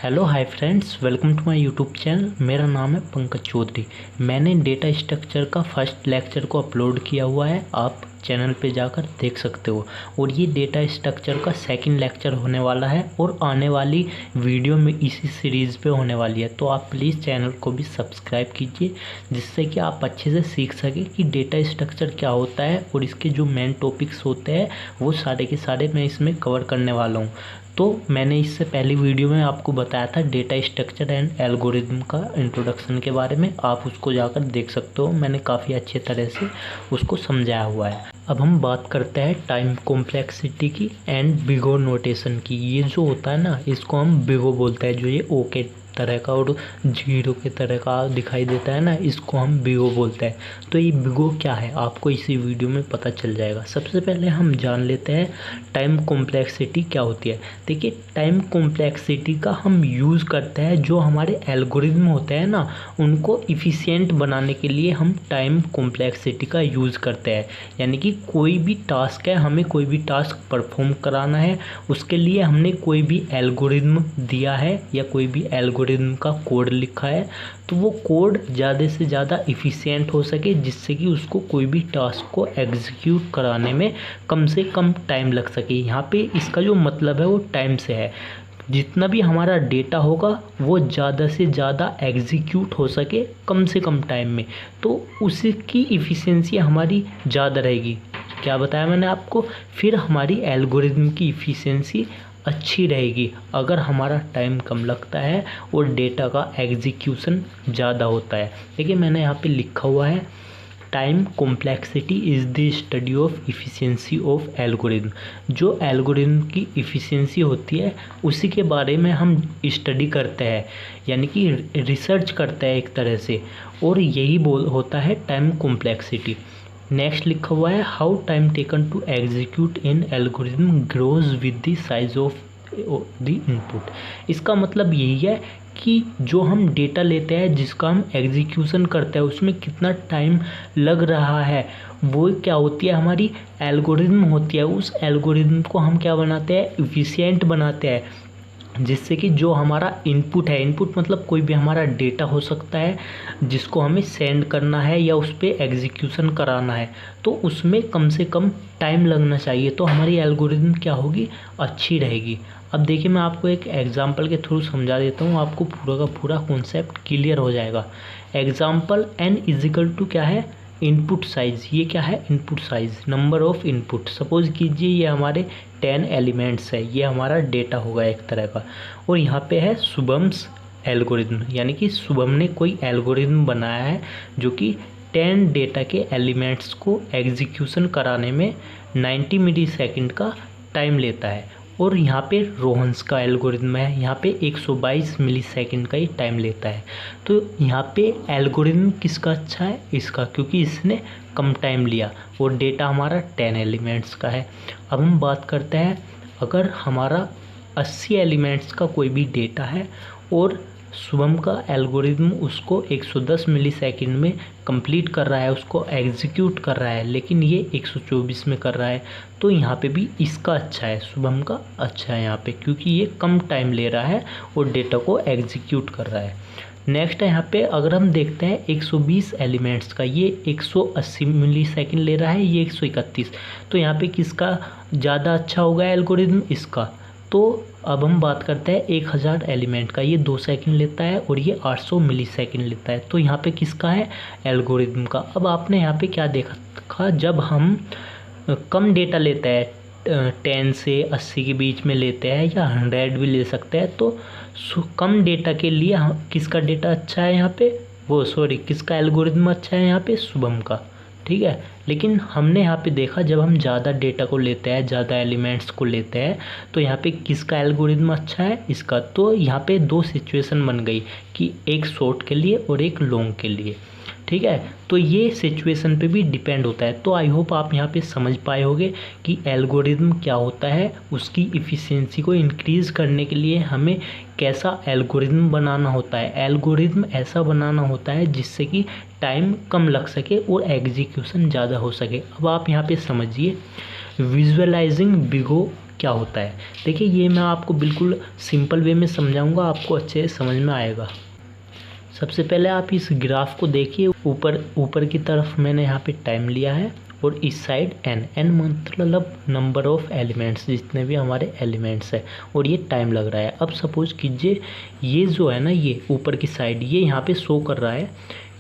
Hello hi friends, welcome to my YouTube channel. मेरा नाम है पंकज चौधरी। मैंने डेटा स्ट्रक्चर का फर्स्ट लेक्चर को अपलोड किया हुआ है, आप चैनल पे जाकर देख सकते हो। और ये डेटा स्ट्रक्चर का सेकंड लेक्चर होने वाला है और आने वाली वीडियो में इसी सीरीज़ पे होने वाली है। तो आप प्लीज़ चैनल को भी सब्सक्राइब कीजिए, जिससे कि आप अच्छे से सीख सकें कि डेटा स्ट्रक्चर क्या होता है और इसके जो मेन टॉपिक्स होते हैं वो सारे के सारे मैं इसमें कवर करने वाला हूँ। तो मैंने इससे पहली वीडियो में आपको बताया था डेटा स्ट्रक्चर एंड एल्गोरिदम का इंट्रोडक्शन के बारे में, आप उसको जाकर देख सकते हो। मैंने काफ़ी अच्छे तरह से उसको समझाया हुआ है। अब हम बात करते हैं टाइम कॉम्प्लेक्सिटी की एंड बिगो नोटेशन की। ये जो होता है ना, इसको हम बिगो बोलते हैं। जो ये ओ के तरह का और जीरो के तरह का दिखाई देता है ना, इसको हम बिगो बोलते हैं। तो ये बिगो क्या है आपको इसी वीडियो में पता चल जाएगा। सबसे पहले हम जान लेते हैं टाइम कॉम्प्लेक्सिटी क्या होती है। देखिए, टाइम कॉम्प्लेक्सिटी का हम यूज़ करते हैं, जो हमारे एल्गोरिदम होते हैं ना, उनको इफ़िशिएंट बनाने के लिए हम टाइम कॉम्प्लेक्सिटी का यूज़ करते हैं। यानी कि कोई भी टास्क है, हमें कोई भी टास्क परफॉर्म कराना है, उसके लिए हमने कोई भी एल्गोरिदम दिया है या कोई भी एल्गोरिदम का कोड लिखा है, तो वो कोड ज़्यादा से ज़्यादा इफ़िशिएंट हो सके, जिससे कि उसको कोई भी टास्क को एग्जीक्यूट कराने में कम से कम टाइम लग सके। यहाँ पे इसका जो मतलब है वो टाइम से है। जितना भी हमारा डेटा होगा वो ज़्यादा से ज़्यादा एग्जीक्यूट हो सके कम से कम टाइम में, तो उसकी इफ़िशियंसी हमारी ज़्यादा रहेगी। क्या बताया मैंने आपको? फिर हमारी एल्गोरिदम की इफ़िशियंसी अच्छी रहेगी अगर हमारा टाइम कम लगता है और डेटा का एग्जीक्यूशन ज़्यादा होता है। देखिए, मैंने यहाँ पे लिखा हुआ है, time complexity is the study of efficiency of algorithm. जो एल्गोरिदम की इफ़िशियंसी होती है उसी के बारे में हम स्टडी करते हैं, यानी कि रिसर्च करते हैं एक तरह से, और यही होता है टाइम कॉम्प्लेक्सिटी। नेक्स्ट लिखा हुआ है, how time taken to execute in algorithm grows with the size of the input. इसका मतलब यही है कि जो हम डेटा लेते हैं, जिसका हम एग्जीक्यूशन करते हैं, उसमें कितना टाइम लग रहा है, वो क्या होती है, हमारी एल्गोरिदम होती है। उस एल्गोरिदम को हम क्या बनाते हैं, इफ़िशिएंट बनाते हैं, जिससे कि जो हमारा इनपुट है, इनपुट मतलब कोई भी हमारा डेटा हो सकता है जिसको हमें सेंड करना है या उस पर एग्जीक्यूशन कराना है, तो उसमें कम से कम टाइम लगना चाहिए, तो हमारी एल्गोरिदम क्या होगी, अच्छी रहेगी। अब देखिए, मैं आपको एक एग्जांपल के थ्रू समझा देता हूँ, आपको पूरा का पूरा कॉन्सेप्ट क्लियर हो जाएगा। Example n is equal to क्या है, इनपुट साइज़। ये क्या है, input size, number of input. Suppose कीजिए ये हमारे 10 एलिमेंट्स है, ये हमारा डेटा होगा एक तरह का, और यहाँ पे है शुभम्स एल्गोरिदम, यानी कि शुभम ने कोई एल्गोरिदम बनाया है जो कि 10 डेटा के एलिमेंट्स को एग्जीक्यूशन कराने में 90 मिली सेकेंड का टाइम लेता है। और यहाँ पे रोहन्स का एल्गोरिदम है, यहाँ पे 122 मिली सेकेंड का ही टाइम लेता है। तो यहाँ पे एल्गोरिदम किसका अच्छा है, इसका, क्योंकि इसने कम टाइम लिया और डेटा हमारा 10 एलिमेंट्स का है। अब हम बात करते हैं, अगर हमारा 80 एलिमेंट्स का कोई भी डेटा है और शुभम का एल्गोरिदम उसको 110 मिलीसेकंड में कंप्लीट कर रहा है, उसको एग्जीक्यूट कर रहा है, लेकिन ये 124 में कर रहा है, तो यहाँ पे भी इसका अच्छा है, शुभम का अच्छा है यहाँ पे, क्योंकि ये कम टाइम ले रहा है और डेटा को एग्जीक्यूट कर रहा है। नेक्स्ट है यहाँ पे, अगर हम देखते हैं 120 एलिमेंट्स का, ये 180 मिलीसेकंड ले रहा है, ये 131, तो यहाँ पे किसका ज़्यादा अच्छा होगा एल्गोरिदम, इसका। तो अब हम बात करते हैं 1000 एलिमेंट का, ये 2 सेकंड लेता है और ये 800 मिलीसेकंड लेता है, तो यहाँ पे किसका है, एल्गोरिदम का। अब आपने यहाँ पे क्या देखा, जब हम कम डेटा लेते हैं, 10 से 80 के बीच में लेते हैं या 100 भी ले सकते हैं, तो कम डेटा के लिए किसका डेटा अच्छा है यहाँ पे, किसका एल्गोरिदम अच्छा है यहाँ पे, शुभम का, ठीक है। लेकिन हमने यहाँ पे देखा, जब हम ज़्यादा डेटा को लेते हैं, ज़्यादा एलिमेंट्स को लेते हैं, तो यहाँ पे किसका एल्गोरिदम अच्छा है, इसका। तो यहाँ पे 2 सिचुएशन बन गई कि एक शॉर्ट के लिए और एक लॉन्ग के लिए, ठीक है। तो ये सिचुएशन पे भी डिपेंड होता है। तो आई होप आप यहाँ पे समझ पाए होंगे कि एल्गोरिदम क्या होता है, उसकी इफ़िशियंसी को इंक्रीज़ करने के लिए हमें कैसा एल्गोरिदम बनाना होता है। एल्गोरिदम ऐसा बनाना होता है जिससे कि टाइम कम लग सके और एग्जीक्यूशन ज़्यादा हो सके। अब आप यहाँ पे समझिए, विजुअलाइजिंग बिगो क्या होता है। देखिए ये मैं आपको बिल्कुल सिंपल वे में समझाऊंगा, आपको अच्छे से समझ में आएगा। सबसे पहले आप इस ग्राफ को देखिए, ऊपर की तरफ मैंने यहाँ पे टाइम लिया है और इस साइड एन मतलब नंबर ऑफ एलिमेंट्स, जितने भी हमारे एलिमेंट्स है, और ये टाइम लग रहा है। अब सपोज कीजिए ये जो है ना, ये ऊपर की साइड ये यहाँ पे शो कर रहा है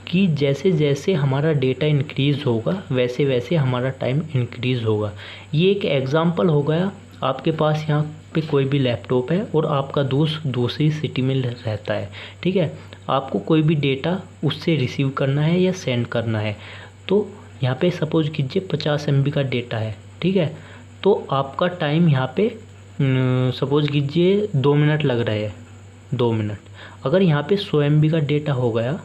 कि जैसे जैसे हमारा डेटा इंक्रीज़ होगा वैसे वैसे हमारा टाइम इंक्रीज़ होगा। ये एक एग्जांपल हो गया। आपके पास यहाँ पे कोई भी लैपटॉप है और आपका दोस्त दूसरी सिटी में रहता है, ठीक है। आपको कोई भी डेटा उससे रिसीव करना है या सेंड करना है, तो यहाँ पे सपोज कीजिए 50 MB का डेटा है, ठीक है। तो आपका टाइम यहाँ पे सपोज कीजिए 2 मिनट लग रहा है, 2 मिनट। अगर यहाँ पे 100 MB का डेटा हो गया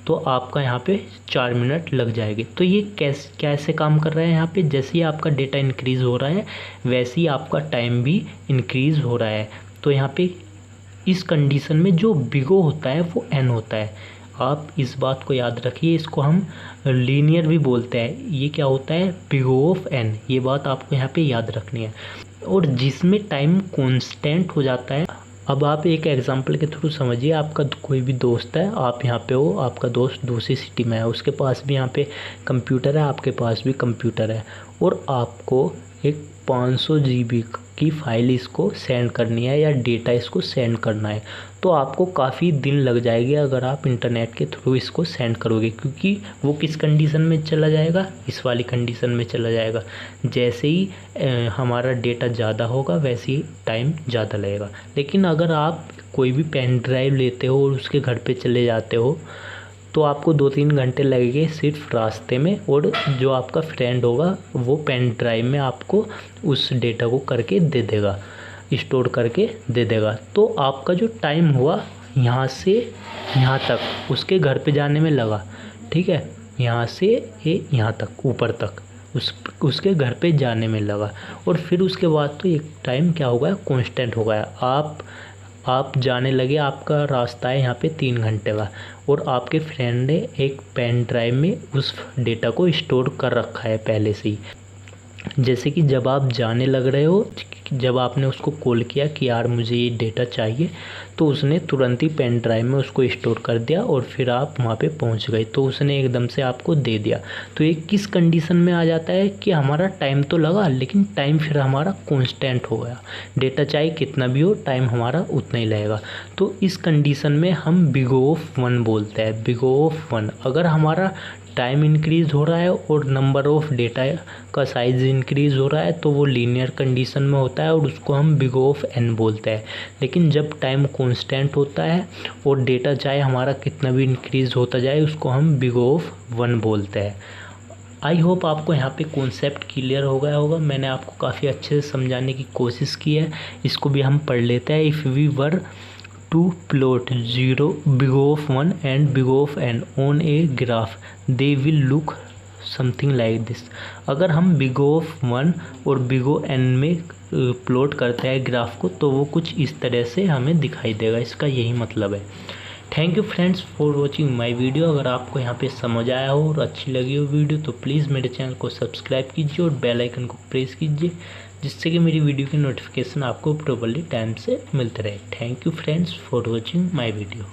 तो आपका यहाँ पे 4 मिनट लग जाएंगे। तो ये कैसे काम कर रहा है, यहाँ पे जैसे ही आपका डेटा इंक्रीज़ हो रहा है वैसे ही आपका टाइम भी इंक्रीज़ हो रहा है। तो यहाँ पे इस कंडीशन में जो बिगो होता है वो n होता है। आप इस बात को याद रखिए, इसको हम लीनियर भी बोलते हैं। ये क्या होता है, बिगो ऑफ n, ये बात आपको यहाँ पे याद रखनी है। और जिसमें टाइम कांस्टेंट हो जाता है, अब आप एक एग्जांपल के थ्रू समझिए। आपका कोई भी दोस्त है, आप यहाँ पे हो, आपका दोस्त दूसरी सिटी में है, उसके पास भी यहाँ पे कंप्यूटर है, आपके पास भी कंप्यूटर है, और आपको एक 500 GB की फ़ाइल इसको सेंड करनी है या डेटा इसको सेंड करना है। तो आपको काफ़ी दिन लग जाएंगे अगर आप इंटरनेट के थ्रू इसको सेंड करोगे, क्योंकि वो किस कंडीशन में चला जाएगा, इस वाली कंडीशन में चला जाएगा। जैसे ही हमारा डेटा ज़्यादा होगा वैसे ही टाइम ज़्यादा लगेगा। लेकिन अगर आप कोई भी पेन ड्राइव लेते हो और उसके घर पे चले जाते हो तो आपको 2-3 घंटे लगेंगे सिर्फ रास्ते में, और जो आपका फ्रेंड होगा वो पेन ड्राइव में आपको उस डेटा को करके दे देगा, स्टोर करके दे देगा। तो आपका जो टाइम हुआ यहाँ से यहाँ तक उसके घर पे जाने में लगा, ठीक है, यहाँ से यहाँ तक ऊपर तक उसके घर पे जाने में लगा, और फिर उसके बाद तो एक टाइम क्या हो गया, कांस्टेंट हो गया। आप जाने लगे, आपका रास्ता है यहाँ पे 3 घंटे का, और आपके फ्रेंड ने एक पेन ड्राइव में उस डेटा को स्टोर कर रखा है पहले से ही। जैसे कि जब आप जाने लग रहे हो, जब आपने उसको कॉल किया कि यार मुझे ये डेटा चाहिए, तो उसने तुरंत ही पेन ड्राइव में उसको स्टोर कर दिया, और फिर आप वहाँ पे पहुँच गए तो उसने एकदम से आपको दे दिया। तो ये किस कंडीशन में आ जाता है कि हमारा टाइम तो लगा लेकिन टाइम फिर हमारा कांस्टेंट हो गया। डेटा चाहे कितना भी हो, टाइम हमारा उतना ही लगेगा। तो इस कंडीशन में हम बिगो ऑफ 1 बोलते हैं, बिगो ऑफ 1। अगर हमारा टाइम इंक्रीज़ हो रहा है और नंबर ऑफ़ डेटा का साइज़ इंक्रीज़ हो रहा है तो वो लीनियर कंडीशन में होता है और उसको हम बिग ऑफ n बोलते हैं। लेकिन जब टाइम कांस्टेंट होता है और डेटा चाहे हमारा कितना भी इंक्रीज़ होता जाए उसको हम बिग ऑफ 1 बोलते हैं। आई होप आपको यहाँ पे कॉन्सेप्ट क्लियर हो गया होगा। मैंने आपको काफ़ी अच्छे से समझाने की कोशिश की है। इसको भी हम पढ़ लेते हैं। If we were to plot 0 big of 1 and big of n on a graph they will look something like this. अगर हम बिग ऑफ 1 और बिग ऑफ n में प्लॉट करते हैं ग्राफ को तो वो कुछ इस तरह से हमें दिखाई देगा। इसका यही मतलब है। Thank you friends for watching my video. अगर आपको यहाँ पे समझ आया हो और अच्छी लगी हो वीडियो तो प्लीज़ मेरे चैनल को सब्सक्राइब कीजिए और बेल आइकन को प्रेस कीजिए, जिससे कि मेरी वीडियो की नोटिफिकेशन आपको प्रॉपर्ली टाइम से मिलते रहे। Thank you friends for watching my video.